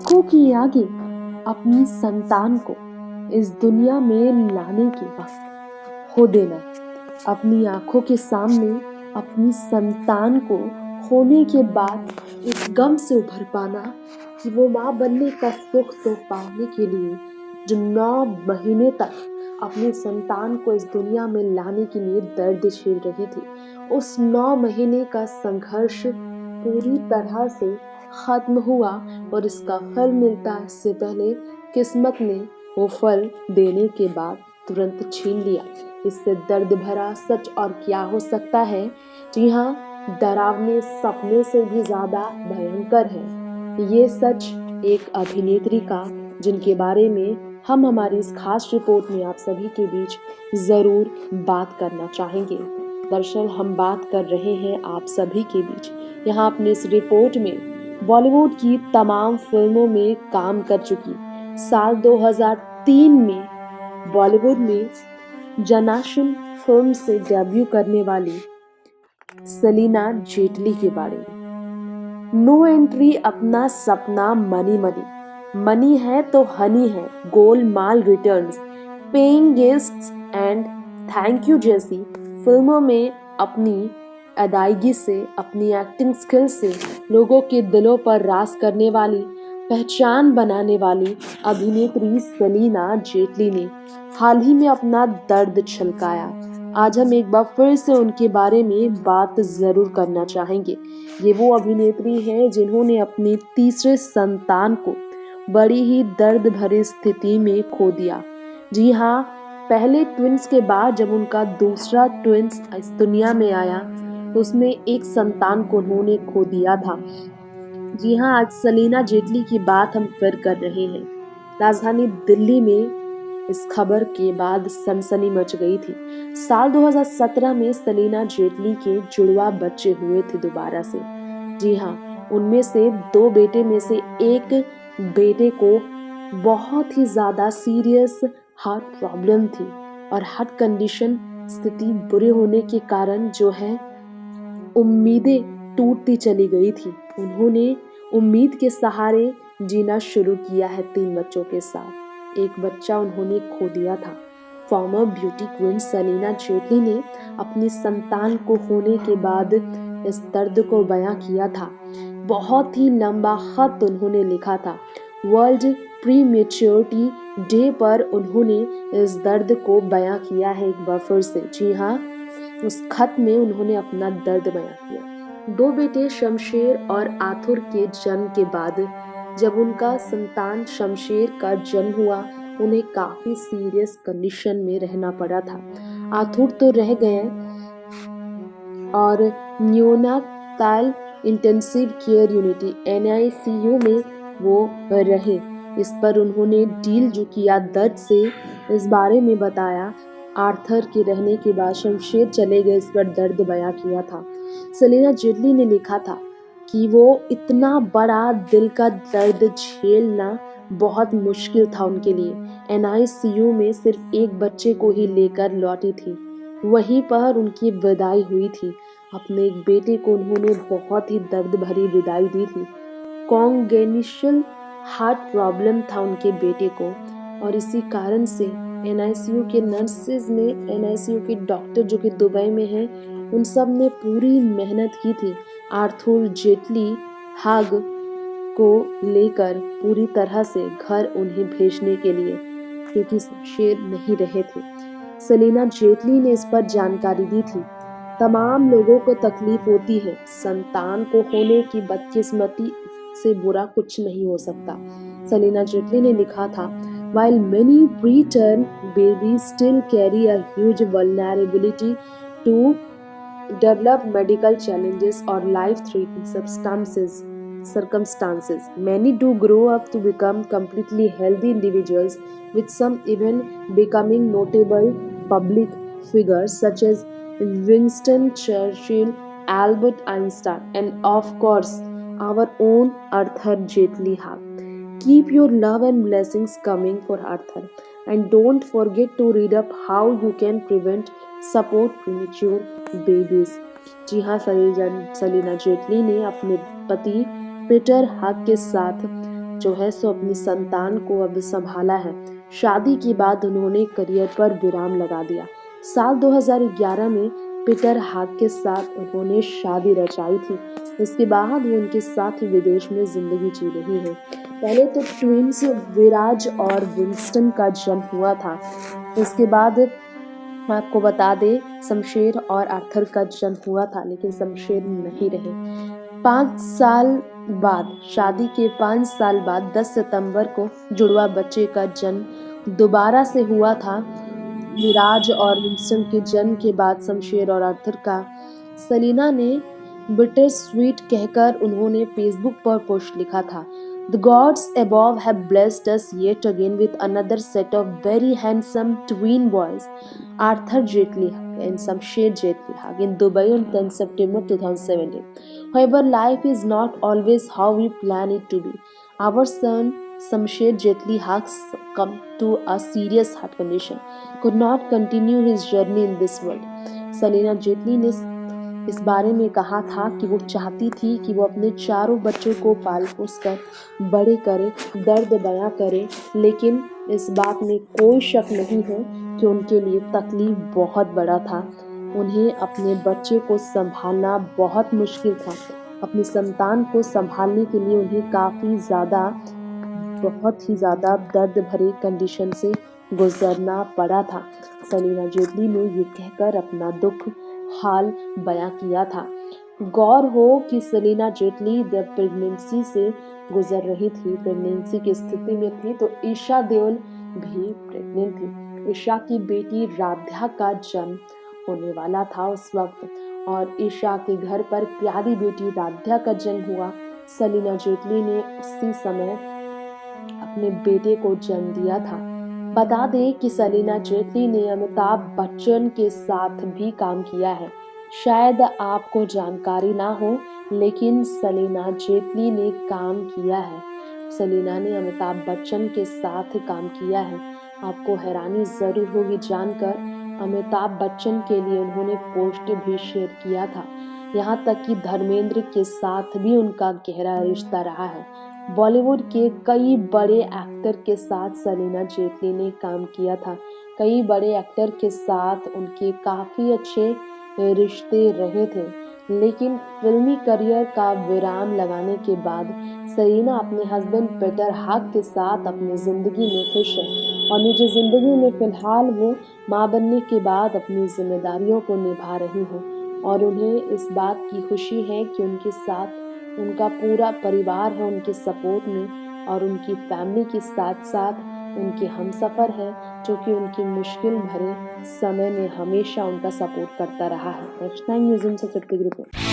आंखों की आगे अपनी संतान को इस दुनिया में लाने के वक्त खो देना, अपनी आंखों के सामने अपनी संतान को खोने के बाद इस गम से उभर पाना कि वो माँ बनने का सुख तो पाने के लिए जो 9 महीने तक अपनी संतान को इस दुनिया में लाने के लिए दर्द झेल रही थी, उस 9 महीने का संघर्ष पूरी तरह से खत्म हुआ और इसका फल मिलता इससे पहले किस्मत ने वो फल देने के बाद तुरंत छीन लिया। इससे दर्द भरा सच और क्या हो सकता है। जी हाँ, डरावने सपने से भी ज्यादा भयंकर है ये सच एक अभिनेत्री का, जिनके बारे में हम हमारी इस खास रिपोर्ट में आप सभी के बीच जरूर बात करना चाहेंगे। दरअसल हम बात कर रहे हैं आप सभी के बीच यहाँ अपने इस रिपोर्ट में बॉलीवुड की तमाम फिल्मों में काम कर चुकी, साल 2003 में बॉलीवुड में जनाशन फिल्म से डेब्यू करने वाली सलीना जेटली के बारे में। नो एंट्री अपना सपना मनी मनी, मनी है तो हनी है, Golmaal returns, paying guests and thank you जैसी फिल्मों में अपनी अदायगी से, अपनी एक्टिंग स्किल से लोगों के दिलों पर राज करने वाली, पहचान बनाने वाली अभिनेत्री सलीना जेटली ने हाल ही में अपना दर्द छलकाया। आज हम एक बार फिर से उनके बारे में बात जरूर करना चाहेंगे। ये वो अभिनेत्री हैं जिन्होंने अपनी तीसरे संतान को बड़ी ही दर्द भरी स्थिति में खो दिया। जी हाँ, पहले ट्विंस के बाद जब उनका दूसरा ट्विंस इस दुनिया में आया तो उसमें एक संतान को उन्होंने खो दिया था। जी हाँ, आज सलीना जेटली की बात हम फिर कर रहे हैं। राजधानी दिल्ली में इस खबर के बाद सनसनी मच गई थी। साल 2017 में सलीना जेटली के जुड़वा बच्चे हुए थे दोबारा से। जी हाँ, उनमें से 2 बेटे में से एक बेटे को बहुत ही ज्यादा सीरियस हार्ट प्रॉब्लम थी और हार्ट कंडीशन, स्थिति बुरे होने के कारण जो है उम्मीदें टूटती चली गई थी। उन्होंने उम्मीद के सहारे जीना शुरू किया है 3 बच्चों के साथ। एक बच्चा उन्होंने खो दिया था। Former beauty queen Celina Jaitly ने अपनी संतान को खोने के बाद इस दर्द को बयां किया था। बहुत ही लंबा खत उन्होंने लिखा था। वर्ल्ड प्रीमेच्योरिटी डे पर उन्होंने इस दर्द को बयां किया है एक बार फिर से। जी हाँ, उस खत में उन्होंने अपना दर्द बयां किया। 2 बेटे शमशेर और आथुर के जन्म के बाद जब उनका संतान शमशेर का जन्म हुआ, उन्हें काफी सीरियस कंडीशन में रहना पड़ा था। आथुर तो रह गए और न्योनाताल इंटेंसिव केयर यूनिटी NICU में वो रहे। इस पर उन्होंने डील जो किया दर्द से, इस बारे में बताया। आर्थर के रहने के बाद शमशेर चले गए, इस पर दर्द बयां किया था। सलीना जेटली ने लिखा था कि वो इतना बड़ा दिल का दर्द झेलना बहुत मुश्किल था उनके लिए। NICU में सिर्फ एक बच्चे को ही लेकर लौटी थी, वहीं पर उनकी विदाई हुई थी। अपने एक बेटे को उन्होंने बहुत ही दर्द भरी विदाई दी थी। कॉन्गेनिशल हार्ट प्रॉब्लम था उनके बेटे को और इसी कारण से NICU के नर्सेज ने, NICU के डॉक्टर जो कि दुबई में हैं, उन सब ने पूरी मेहनत की थी आर्थर जेटली हाग को लेकर पूरी तरह से घर उन्हें भेजने के लिए, क्योंकि शमशेर नहीं रहे थे। सलीना जेटली ने इस पर जानकारी दी थी। तमाम लोगों को तकलीफ होती है, संतान को होने की बदकिस्मती से बुरा कुछ नहीं हो सकता। सलीना जेटली ने लिखा था, while many preterm babies still carry a huge vulnerability to develop medical challenges or life-threatening circumstances, many do grow up to become completely healthy individuals, with some even becoming notable public figures such as Winston Churchill, Albert Einstein, and of course our own Arthur Jetley have. Keep your love and blessings coming for Arthur, and don't forget to read up how you can prevent support premature babies. जी हाँ, सलीना जेटली ने अपने पति Peter हग के साथ जो है सो अपनी संतान को अब संभाला है। शादी के बाद उन्होंने करियर पर विराम लगा दिया। साल 2011 में पीटर हाग के साथ उन्होंने शादी रचाई थी। इसके बाद वो उनके साथ ही विदेश में जिंदगी जी रही है। पहले तो ट्विंस विराज और विंस्टन का जन्म हुआ था। इसके बाद आपको बता दे शमशेर और आर्थर का जन्म हुआ था, लेकिन शमशेर नहीं रहे। 5 साल बाद, शादी के 5 साल बाद 10 सितंबर को जुड़वा बच्चे का जन्म दोबारा से हुआ था। विराज और विंस्टन के जन्म के बाद शमशेर और आर्थर का सेलिना ने बिटर स्वीट कहकर उन्होंने फेसबुक पर पोस्ट लिखा था। The gods above have blessed us yet again with another set of very handsome twin boys, Arthur Jetley and Shamsher Jetley Haq in Dubai on 10 September 2017. However, life is not always how we plan it to be. Our son Shamsher Jetley Haq succumbed to a serious heart condition, could not continue his journey in this world. Celina Jaitly ने इस बारे में कहा था कि वो चाहती थी कि वो अपने चारों बच्चों को पाल पोस कर बड़े करे, दर्द बयां करे, लेकिन इस बात में कोई शक नहीं है कि उनके लिए तकलीफ बहुत बड़ा था। उन्हें अपने बच्चे को संभालना बहुत मुश्किल था। अपनी संतान को संभालने के लिए उन्हें बहुत ही ज़्यादा दर्द भरे कंडीशन से गुजरना पड़ा था। सेलिना जेटली ने ये कहकर अपना दुख हाल बयां किया था। गौर हो कि सेलिना जेटली जब प्रेगनेंसी से गुजर रही थी, प्रेगनेंसी की स्थिति में थी, तो ईशा देओल भी प्रेग्नेंट थी। ईशा की बेटी राध्या का जन्म होने वाला था उस वक्त, और ईशा के घर पर प्यारी बेटी राध्या का जन्म हुआ। सेलिना जेटली ने उसी समय अपने बेटे को जन्म दिया था। बता दें कि सेलिना जेटली ने अमिताभ बच्चन के साथ भी काम किया है। शायद आपको जानकारी ना हो, लेकिन सेलिना जेटली ने काम किया है। सेलिना ने अमिताभ बच्चन के साथ काम किया है। आपको हैरानी जरूर होगी जानकर, अमिताभ बच्चन के लिए उन्होंने पोस्ट भी शेयर किया था। यहाँ तक कि धर्मेंद्र के साथ भी उनका गहरा रिश्ता रहा है। बॉलीवुड के कई बड़े एक्टर के साथ सेलिना जेटली ने काम किया था। कई बड़े एक्टर के साथ उनके काफ़ी अच्छे रिश्ते रहे थे, लेकिन फिल्मी करियर का विराम लगाने के बाद सेलिना अपने हस्बैंड पीटर हाग के साथ अपनी ज़िंदगी में खुश है, और निजी ज़िंदगी में फ़िलहाल वो माँ बनने के बाद अपनी जिम्मेदारियों को निभा रही हैं, और उन्हें इस बात की खुशी है कि उनके साथ उनका पूरा परिवार है उनके सपोर्ट में, और उनकी फैमिली के साथ साथ उनके हमसफ़र हैं जो कि उनकी मुश्किल भरे समय में हमेशा उनका सपोर्ट करता रहा है। नेक्स्ट टाइम म्यूजियम से रिपोर्ट।